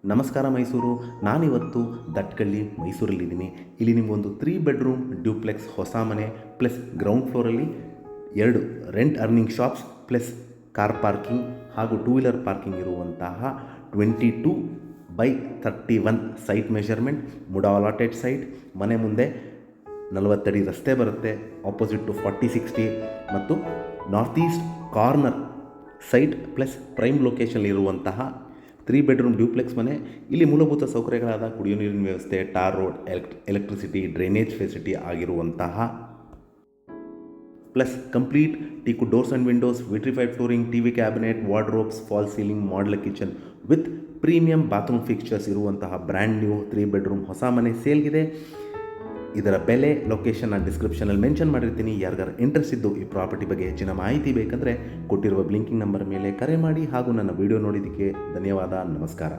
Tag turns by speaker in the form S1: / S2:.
S1: ನಮಸ್ಕಾರ ಮೈಸೂರು. ನಾನಿವತ್ತು ದಟ್ಕಳ್ಳಿ ಮೈಸೂರಲ್ಲಿದ್ದೀನಿ. ಇಲ್ಲಿ ನಿಮಗೊಂದು 3 ಬೆಡ್ರೂಮ್ ಡ್ಯೂಪ್ಲೆಕ್ಸ್ ಹೊಸ ಮನೆ ಪ್ಲಸ್ ಗ್ರೌಂಡ್ ಫ್ಲೋರಲ್ಲಿ 2 rent earning shops plus car parking ಹಾಗೂ 2 ವೀಲರ್ ಪಾರ್ಕಿಂಗ್ ಇರುವಂತಹ 22/31 site measurement, MUDA allotted site. ಮನೆ ಮುಂದೆ 40 ಅಡಿ ರಸ್ತೆ ಬರುತ್ತೆ, ಆಪೋಸಿಟ್ ಟು 4060 ಮತ್ತು north East corner site plus prime location ಇರುವಂತಹ 3 ಬೆಡ್ರೂಮ್ ಡ್ಯೂಪ್ಲೆಕ್ಸ್ ಮನೆ. ಇಲ್ಲಿ ಮೂಲಭೂತ ಸೌಕರ್ಯಗಳಾದ ಕುಡಿಯೋ ನೀರಿನ ವ್ಯವಸ್ಥೆ, tar road, electricity, drainage facility ಆಗಿರುವಂತಹ plus complete teak doors and windows, vitrified flooring, TV cabinet, wardrobes, fall ceiling, modular kitchen with premium bathroom fixtures ಇರುವಂತಹ brand new 3 bedroom ಹೊಸ ಮನೆ ಸೇಲ್ಗಿದೆ. ಇದರ ಬೆಲೆ, ಲೊಕೇಶನ್ ನಾನು ಡಿಸ್ಕ್ರಿಪ್ಷನಲ್ಲಿ ಮೆನ್ಷನ್ ಮಾಡಿರ್ತೀನಿ. ಯಾರಿಗಾರು ಇಂಟ್ರೆಸ್ಟ್ ಇದ್ದು ಈ ಪ್ರಾಪರ್ಟಿ ಬಗ್ಗೆ ಹೆಚ್ಚಿನ ಮಾಹಿತಿ ಬೇಕಂದರೆ ಕೊಟ್ಟಿರುವ ಬ್ಲಿಂಕಿಂಗ್ ನಂಬರ್ ಮೇಲೆ ಕರೆ ಮಾಡಿ. ಹಾಗೂ ನನ್ನ ವಿಡಿಯೋ ನೋಡಿದ್ದಕ್ಕೆ ಧನ್ಯವಾದ. ನಮಸ್ಕಾರ.